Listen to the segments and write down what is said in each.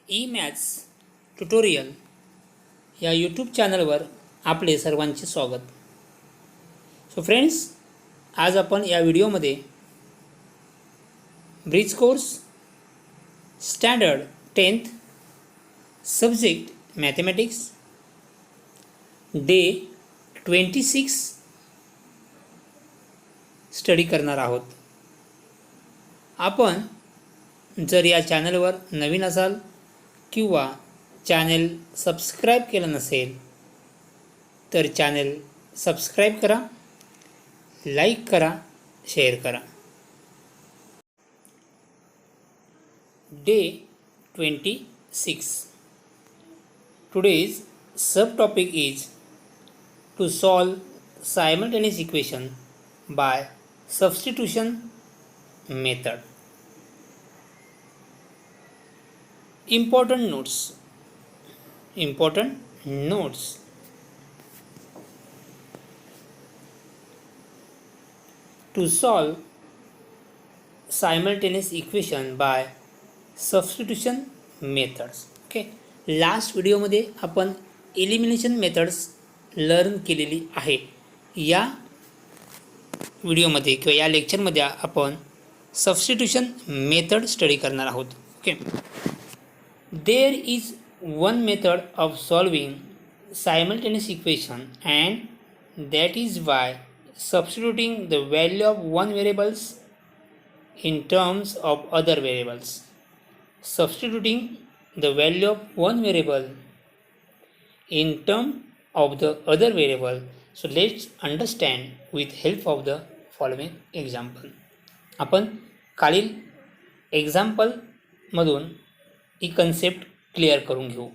ई-मॅथ्स tutorial या YouTube चॅनलवर आपले सर्वांचे स्वागत. सो फ्रेंड्स, आज आपण या व्हिडिओमध्ये bridge course standard 10th subject mathematics day 26 study करणार आहोत. आपण जर या चॅनलवर नवीन असाल किंवा चॅनल सबस्क्राईब केलं नसेल तर चॅनल सबस्क्राईब करा, लाईक करा, शेअर करा. Day 26. Today's subtopic is to solve simultaneous equation by substitution method. Important notes. To solve simultaneous equation by substitution methods. Okay, last व्हिडिओमध्ये आपण एलिमिनेशन मेथड्स लर्न केलेली आहे. या व्हिडिओमध्ये किंवा या लेक्चरमध्ये आपण सबस्टिट्यूशन मेथड स्टडी करणार आहोत. Okay, there is one method of solving simultaneous equation, and that is by substituting the value of one variables in terms of other variables. Substituting the value of one variable in term of the other variable. So let's understand with help of the following example. आपण खालील example मधून ही concept clear करून घेऊ.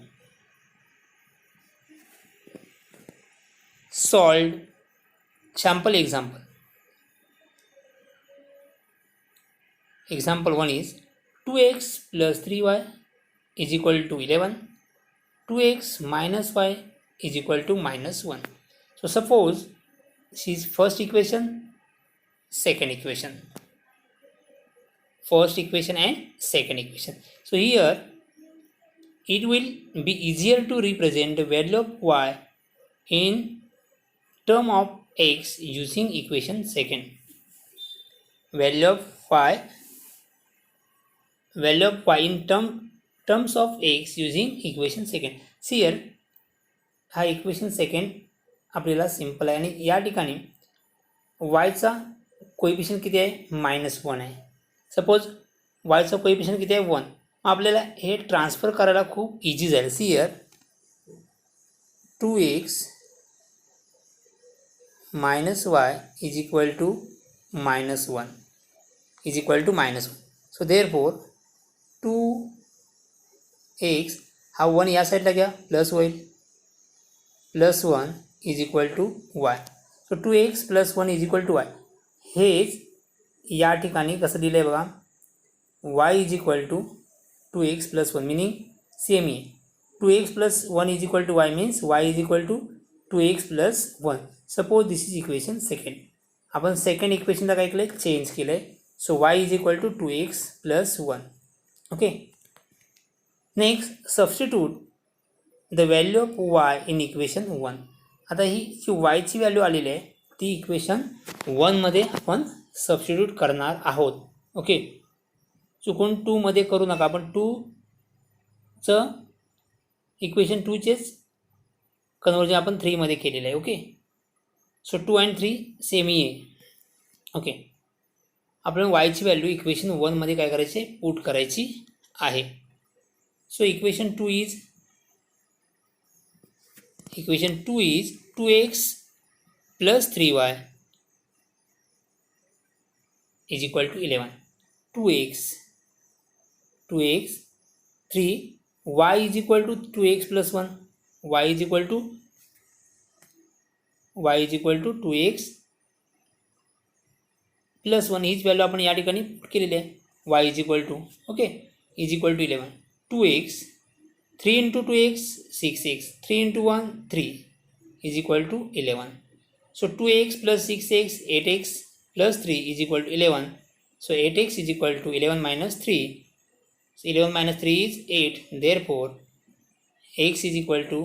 Solved sample example. Example 1 is 2x plus 3y is equal to 11. 2x minus y is equal to -1. So suppose this is first equation, second equation. First equation and second equation. So here it will be easier to represent the value of y in term of x using equation second. Value of y in terms of x using equation second. See here, हा equation second आपल्याला simple आहे आणि या ठिकाणी वायचा coefficient किती आहे? -1 आहे. Suppose वायचा coefficient किती आहे? 1. आपल्याला हे ट्रान्सफर करायला खूप इझी जाईल. See here 2x minus y is equal to -1 is equal to -1. So therefore 2x हा 1 या साईडला घ्या, प्लस होईल, +1 is equal to y. So 2x plus 1 is equal to y. हेच या ठिकाणी कसं दिलं आहे बघा, y is equal to 2x plus 1 meaning same आहे. 2x plus 1 is equal to y means y is equal to 2x plus 1. Suppose this is equation second. आपण second इक्वेशनला काय केलं? चेंज केलं आहे. सो y is equal to 2x plus 1. Okay, next substitute the value of y in equation 1. आता ही जी वायची value आलेली आहे ती equation 1मध्ये आपण सबस्टिट्यूट करणार आहोत. ओके, चुकून 2मध्ये करू नका. आपण 2चं इक्वेशन 2चेच कन्वर्जन आपण 3मध्ये केलेलं आहे. ओके, सो 2 and 3 सेम ही आहे. ओके, आपण वायची व्हॅल्यू इक्वेशन 1मध्ये काय करायचे? पुट करायची आहे. So equation 2 is 2x plus 3y is equal to 11. 2x 3, y is equal to 2x plus 1, y is equal to 2x plus 1 हीच व्हॅल्यू आपण या ठिकाणी पुट केलेली आहे. y is equal to is equal to 11. 2x 3 into 2x 6x, 3 into 1 3 is equal to 11. So 2x plus 6x 8x plus 3 is equal to 11. So 8x is equal to 11 minus 3. So 11 minus 3 is 8. Therefore, x is equal to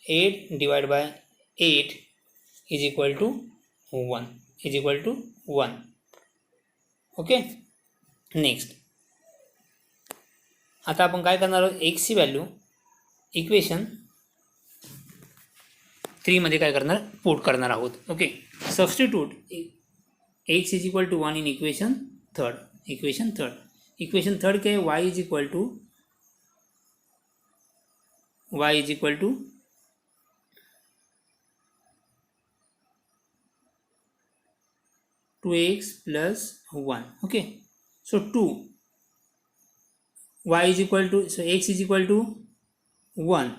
8 divided by 8 is equal to 1. Is equal to 1. Okay. Next आता आपण काय करणार आहोत, एक्सची value equation 3 मध्ये काय करणार, put करणार आहोत. Okay. Substitute x is equal to 1 in equation third. Equation third क्या है, y is equal to 2x plus 1. Okay. So 2, y is equal to, so x is equal to 1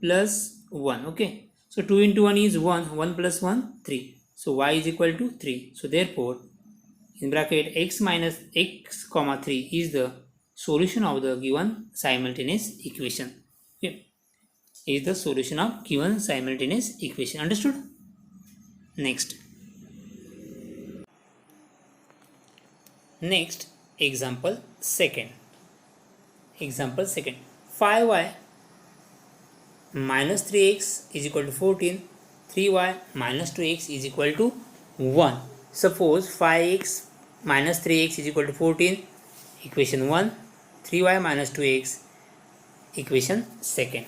plus 1. Okay. So 2 into 1 is 1, 1 plus 1, 3. So y is equal to 3. So therefore, in bracket x minus x comma 3 is the solution of the given simultaneous equation. Okay. Is the solution of given simultaneous equation. Understood? Next. Next, example second. 5y minus 3x is equal to 14. 3y minus 2x is equal to 1. Suppose 5x minus 3x is equal to 14. Equation 1. 3y minus 2x. Equation second.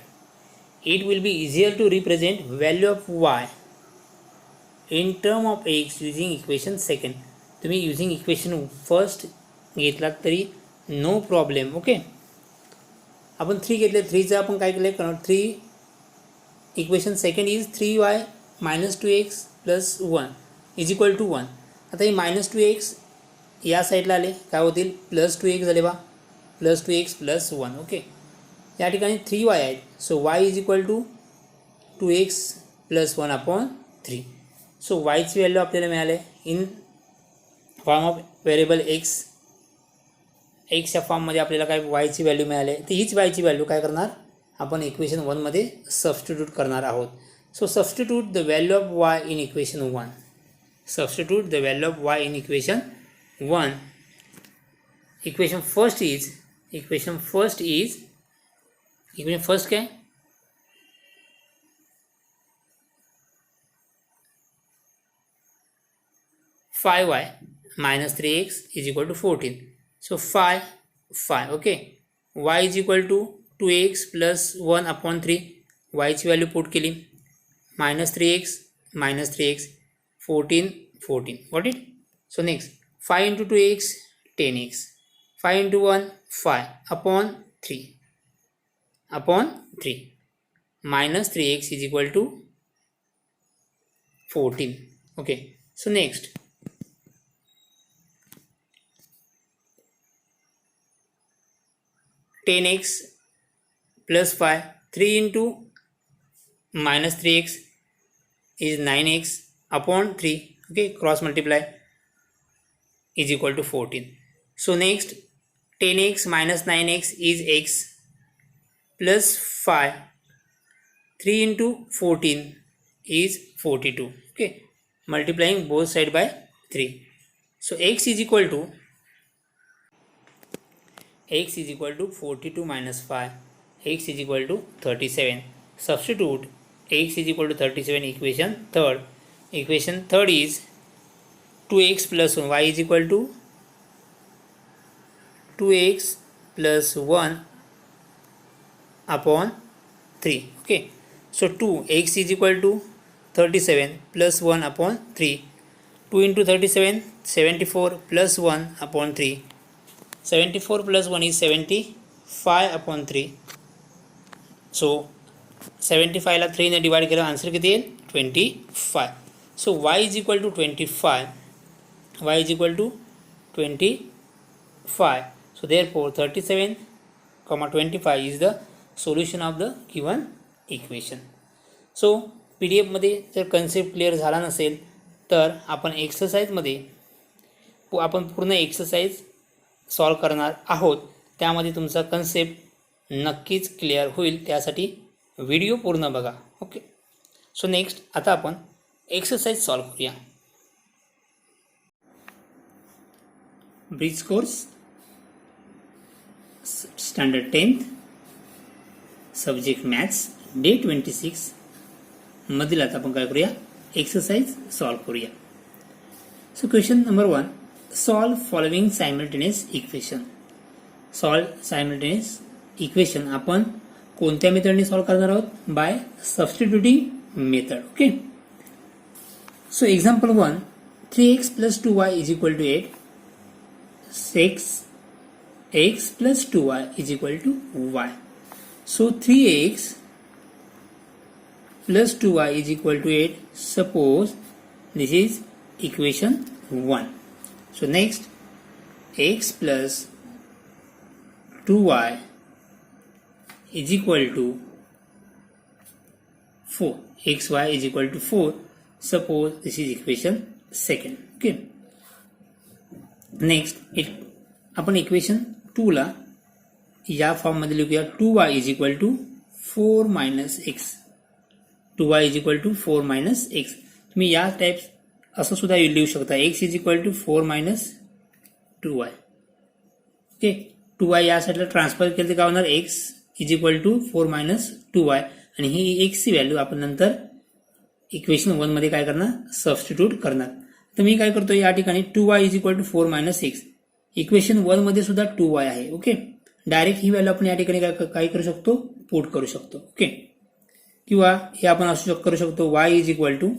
It will be easier to represent value of y in term of x using equation second. तुम्ही using equation first घेतलात तरी no problem. Okay. आपण 3 घेतले, 3चं आपण काय केलं, 3 equation second is 3y minus 2x plus 1 is equal to 1. आता हे minus 2x या साईडला आले, काय होतील, प्लस 2x झाले बा, प्लस 2x प्लस 1. ओके. या ठिकाणी 3y आहेत. So y is equal to 2x plus 1 upon 3. So yची व्हॅल्यू आपल्याला मिळाले in form of variable x. एक्सच्या फॉर्ममध्ये आपल्याला काय वायची व्हॅल्यू मिळाली, तर हीच वायची व्हॅल्यू काय करणार आपण इक्वेशन 1 मध्ये सबस्टिट्यूट करणार आहोत. So substitute the value of y in equation 1. Substitute the value of y in equation 1. Equation first क्या है, five y minus 3x is equal to 14. So 5. Okay. y is equal to 2x plus 1 upon 3. y ची value put केली, minus 3x 14. Got it? So next 5 into 2x 10x. 5 into 1 5 upon 3 minus 3x is equal to 14. Okay. So next 10x plus 5, 3 into minus 3x is 9x upon 3. Okay, cross multiply is equal to 14. So next 10x minus 9x is x plus 5. 3 into 14 is 42. Okay, multiplying both side by 3. So x is equal to 42 minus 5. X is equal to 37. Substitute x is equal to 37 equation third. Equation third is 2x plus 1. Y is equal to 2x plus 1 upon 3. Okay. So 2x is equal to 37 plus 1 upon 3. 2 into 37 74 plus 1 upon 3. 74 plus 1 is 75 upon 3. So 75 ला 3 ने divide केलं, answer किती येईल, 25. So y is equal to 25. y is equal to 25. So therefore 37, 25 is the solution of the given equation. So PDF जर concept clear झाला नसेल तर आपण एक्सरसाइजमध्ये आपण पूर्ण एक्सरसाइज सॉल्व करणार आहोत. त्यामध्ये तुमचा कन्सेप्ट नक्कीच क्लिअर होईल, त्यासाठी व्हिडिओ पूर्ण बघा. ओके. सो नेक्स्ट आता आपण एक्सरसाइज सॉल्व करूया. Bridge course standard 10th subject maths day 26 मधील आता आपण काय करूया एक्सरसाइज सॉल्व करूया. So question number 1, solve following simultaneous equation. Solve simultaneous equation आपण कोणत्या मेथडने सॉल्व करणार आहोत? By substituting method. Okay. So example 1, 3x plus 2y is equal to 8. 6x plus 2y is equal to y. So 3x plus 2y is equal to 8. Suppose this is equation 1. So next, x plus 2y is equal to 4. xy is equal to 4. Suppose this is equation 2. Okay. Next आपण equation 2 ला या form मध्ये लिहूया 2y is equal to 4 minus x. 2y is equal to 4 minus x. तुम्ही या types असं सुद्धा लिहू शकता x is equal to 4 minus 2y. Okay. 2y या साईडला ट्रान्सफर केलं तर काय होणार x is equal to 4 minus 2y आणि ही x ची व्हॅल्यू आपण नंतर इक्वेशन 1 मध्ये काय करणार सबस्टिट्यूट करणार. तर मी काय करतो या ठिकाणी 2y is equal to 4 minus x. Equation 1 मध्ये सुद्धा 2y आहे. ओके. डायरेक्ट ही व्हॅल्यू आपण या ठिकाणी काय करू शकतो पुट करू शकतो. ओके. किंवा हे आपण असू करू शकतो y is equal to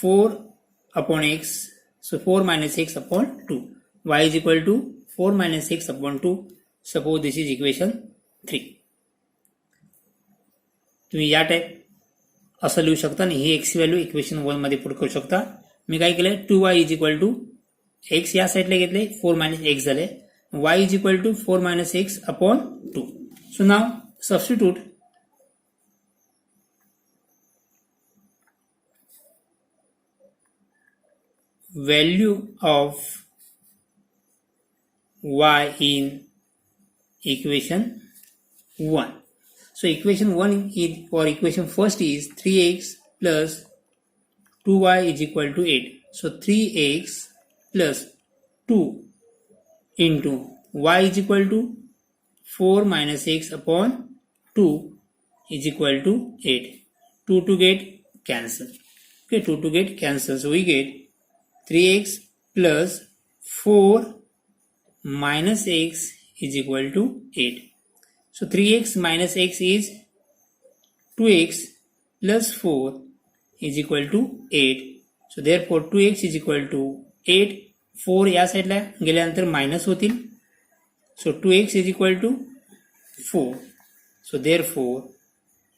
4 upon x. So 4 minus x upon 2. y is equal to 4 minus x upon 2. Suppose this is equation 3. तुम्ही या टाइप असं लिहू शकता आणि ही एक्स व्हॅल्यू इक्वेशन 1 मध्ये पुट करू शकता. मी काय केलंय 2y is equal to x या साईडला घेतले 4 मायनस एक्स झाले. y is equal to 4 minus x upon 2. So now substitute value of y in equation 1. So equation 1 is, for equation first is 3x plus 2y is equal to 8. So 3x plus 2 into y is equal to 4 minus x upon 2 is equal to 8. 2 to get cancel. Okay, 2 to get cancel. So we get 3x plus 4 minus x is equal to 8. So 3x minus x is 2x plus 4 is equal to 8. So therefore 2x is equal to 8. 4 या साईडला गेल्यानंतर minus होतील. So 2x is equal to 4. So therefore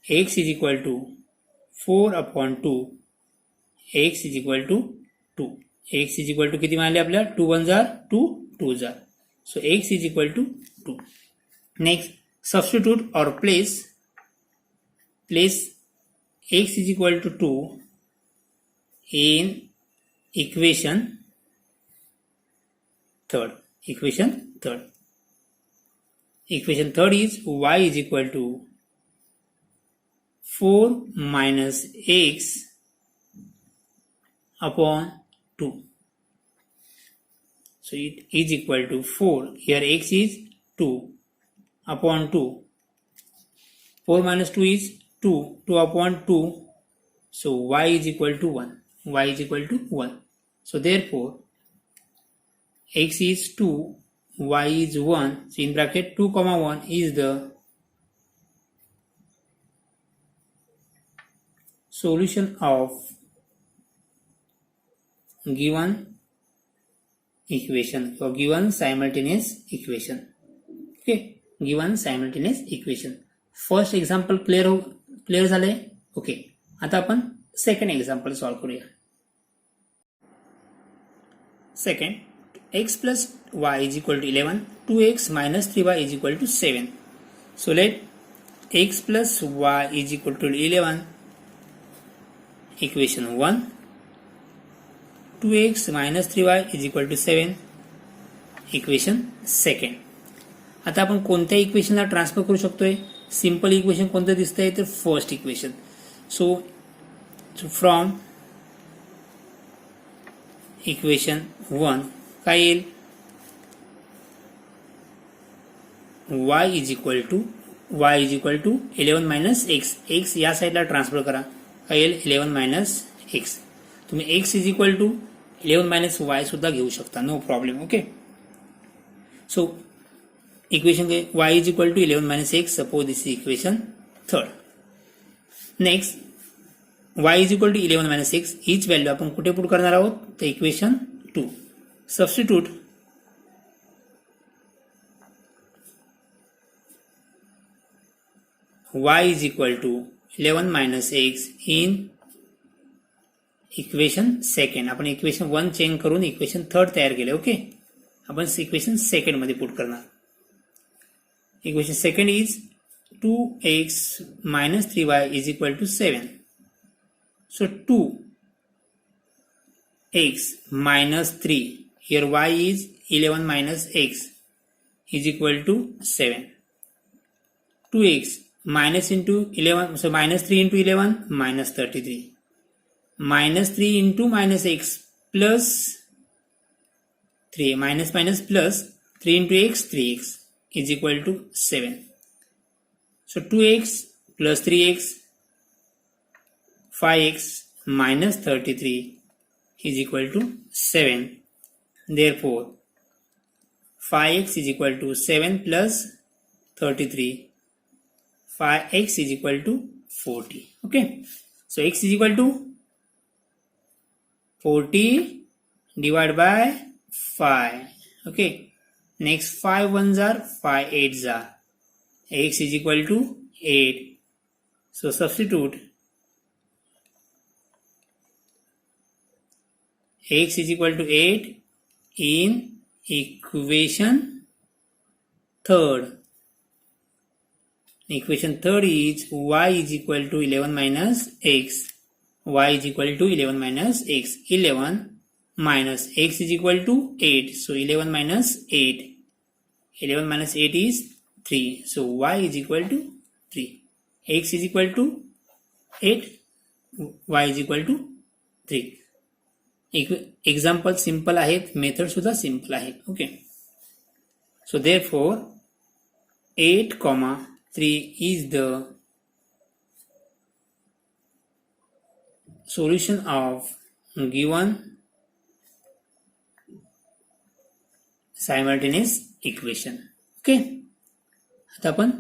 x is equal to 4 upon 2. x is equal to 2. x is equal to किती मिळाले आपल्याला 2 1 jar 2 2 jar. So x is equal to 2. Next, substitute or place x is equal to 2 in equation 3rd. Equation 3rd is y is equal to 4 minus x upon 2. So it is equal to 4. Here x is 2 upon 2. 4 minus 2 is 2. 2 upon 2. So y is equal to 1. Y is equal to 1. So therefore x is 2, y is 1. So in bracket 2 comma 1 is the solution of given equation or given simultaneous equation. Okay, given simultaneous equation. First example clear झाले. Okay. आता आपण second example solve करूया. Second, x plus y is equal to 11, 2x minus 3y is equal to 7. So let x plus y is equal to 11, equation 1, 2x minus 3y is equal to 7, equation second. आता आपण कोणत्या इक्वेशनला transfer करू शकतोय? Simple equation कोणतं दिसतंय तर first equation. So from equation 1 काय येईल y is equal to 11 minus x. X या साईडला ट्रान्सफर करा काय येईल 11 मायनस एक्स. तुम्ही x is equal to 11 minus y सुद्धा घेऊ शकता, no problem. Okay, so equation y is equal to 11 minus x. Suppose this is equation third. Next y is equal to 11 minus x हीच value आपण कुठे put करणार आहोत तर equation 2. Substitute y is equal to 11 minus x in equation second. आपण equation 1 change करून equation third तयार केले. ओके, आपण इक्वेशन सेकंड मध्ये पुट करणार. Equation second is 2x minus 3y is equal to 7. So 2x minus 3, here y is 11 minus x is equal to 7. 2x minus into 11, so minus 3 into 11 minus 33. Minus 3 into minus x plus 3, minus minus plus 3 into x, 3x is equal to 7. So 2x plus 3x, 5x minus 33 is equal to 7. Therefore, 5x is equal to 7 plus 33. 5x is equal to 40. Okay. So x is equal to 40 divided by 5. Okay. Next 5 ones are 5 8s are. X is equal to 8. So substitute x is equal to 8 in equation third. Equation third is y is equal to 11 minus x. Y is equal to 11 minus x. 11 minus x is equal to 8. So 11 minus 8. 11 minus 8 is 3. So y is equal to 3. X is equal to 8. Y is equal to 3. Example simple आहेत, method सुद्धा simple आहे. Okay, so therefore 8,3 is the solution of given simultaneous equation. Okay, आता आपण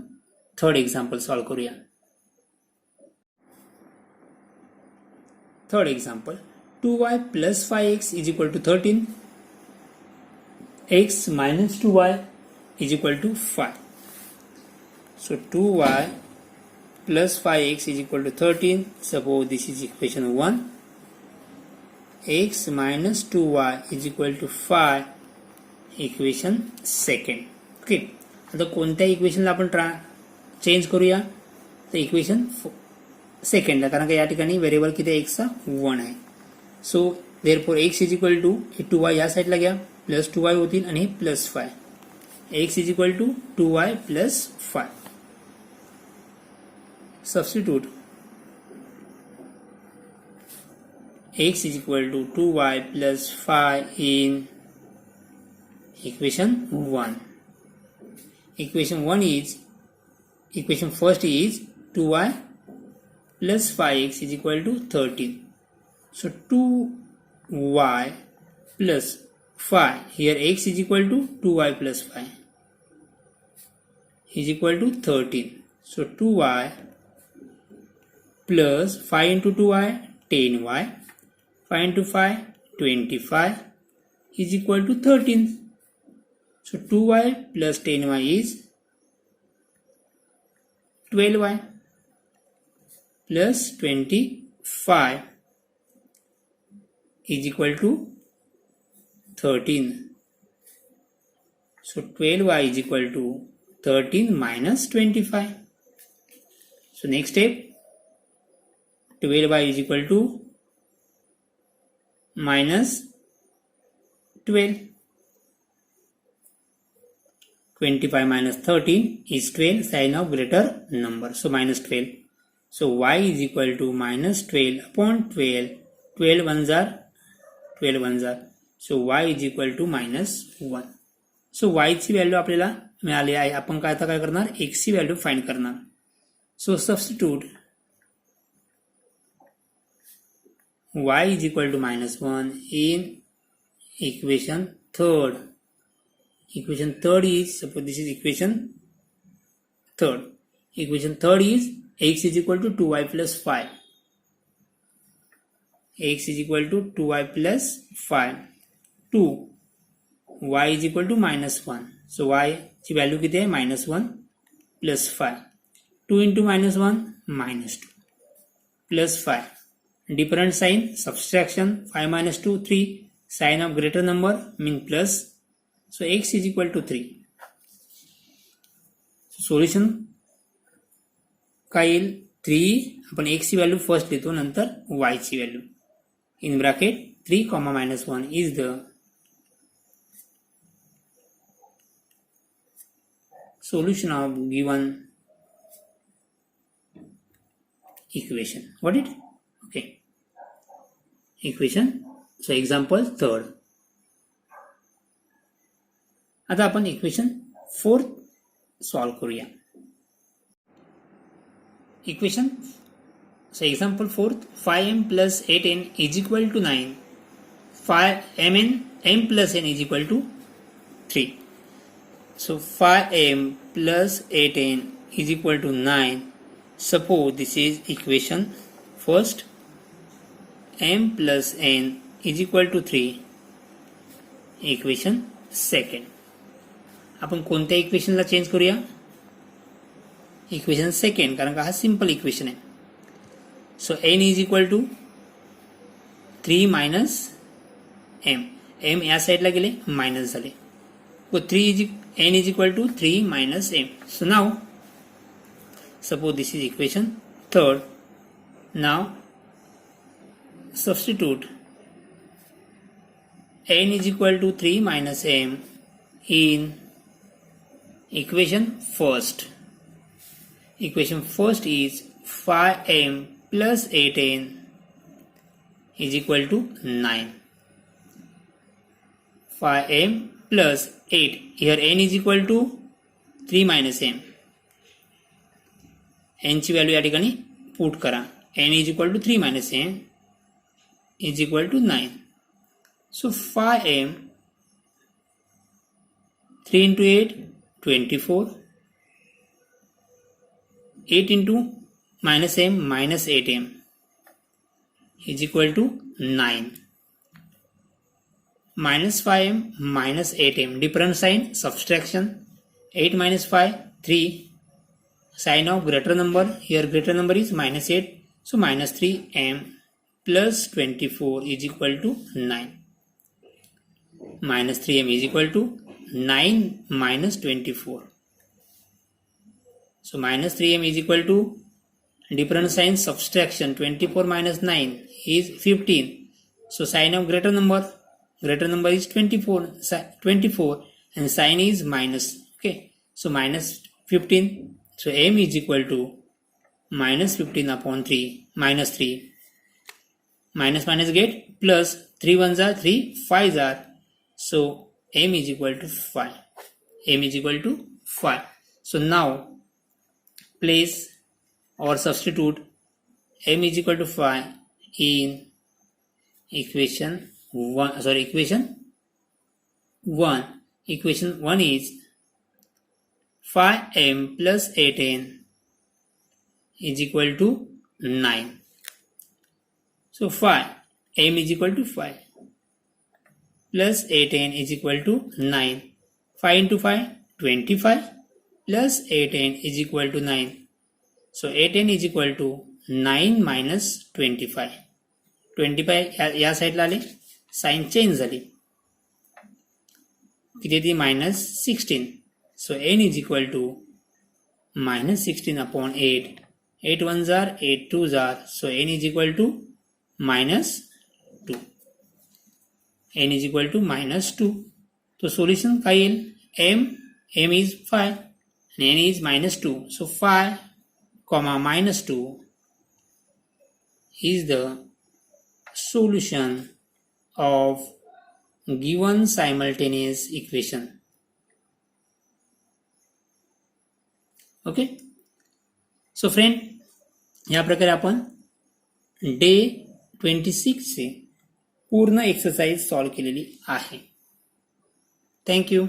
third example solve करूया. Third example 2y plus 5x is equal to 13. X minus 2y is equal to 5. So 2y plus 5x is equal to 13. Suppose this is equation 1. X minus 2y is equal to 5. Equation second. Okay. आता कोणत्या इक्वेशनला आपण change करूया तर equation सेकंडला, कारण का या ठिकाणी variable किती आहे एक्सचा 1 आहे. So therefore x is equal to 2y या साईडला घ्या प्लस 2y होतील आणि plus 5. X is equal to 2y plus 5. Substitute x is equal to 2y plus 5 in equation 1. Equation 1 is, equation first is 2y plus 5x is equal to 13. So 2y plus 5, here x is equal to 2y plus 5 is equal to 13. So 2y plus 5 into 2y 10y, 5 into 5 25 is equal to 13. So 2y plus 10y is 12y plus 25 is equal to 13. So 12y is equal to 13 minus 25. So next step, 12y is equal to minus 12. 25 minus 13 is 12, sign of greater number. So minus 12. So y is equal to minus 12 upon 12. 12 ones are 12 ones are. So y is equal to -1. So y ची value आपल्याला मिळाली आहे. आपण काय आता काय करणार, x ची व्हॅल्यू फाइंड करणार. सो substitute y is equal to -1 in equation third. Equation third is, suppose this is equation third. Equation third is x is equal to 2y plus 5. X is equal to 2y plus 5. 2. Y is equal to -1. So y ची value किती आहे, -1 plus 5. 2 into -1 -2 plus 5. Different sign, subtraction, 5 minus 2, 3. Sign of greater number mean plus. So x is equal to 3. Solution काय येईल, 3. आपण x ची value first लिहितो, नंतर y ची value. In bracket 3, -1 is the solution of given equation. Got it? Okay. Equation. So example third. आता आपण equation 4 solve करूया. Equation, so example 4, 5m plus 8n is equal to 9. 5m plus n is equal to 3. So 5m plus 8n is equal to 9. Suppose this is equation first. m plus n is equal to 3. Equation second. आपण कोणत्या इक्वेशनला change करूया, equation second, कारण का हा simple equation आहे. So n is equal to 3 minus m. m या साईडला गेले, मायनस झाले. n is equal to 3 minus m. So now suppose this is equation third. Now substitute n is equal to 3 minus m in equation first. Equation first is 5m plus 8n is equal to 9. 5m plus 8. Here n is equal to 3 minus m. n ची value या ठिकाणी put करा. n is equal to 3 minus m is equal to 9. So 5m, 3 into 8, 24. 8 into minus m minus 8m is equal to 9. Minus 5m minus 8m. Different sign, subtraction. 8 minus 5, 3. Sign of greater number. Here greater number is minus 8. So minus 3m plus 24 is equal to 9. Minus 3m is equal to 9 minus 24. So minus 3m is equal to, different sign, subtraction. 24 minus 9 is 15. So sign of greater number is 24 and sign is minus. Okay, so minus 15. So m is equal to minus 15 upon 3, minus 3. Minus minus get plus. 3 ones are 3, 5s are. So m is equal to 5. m is equal to 5. So now place or substitute m is equal to 5 in equation 1. Equation 1. Equation 1 is 5m plus 8n is equal to 9. So 5, m is equal to 5 plus 8n is equal to 9. 5 into 5, 25 plus 8n is equal to 9. So 8n is equal to 9 minus 25. 25 या साईडला आले, sign change झाली, किती ती minus 16. So n is equal to minus 16 upon 8. 8 ones are, 8 twos are. So n is equal to minus 2. n is equal to minus 2. तो solution काय येईल, m is 5 and n is minus 2. So 5 comma minus 2 is the solution of given simultaneous equation. Okay. So friend, या प्रकारे आपण day 26चे पूर्ण exercise solve केलेली आहे. Thank you.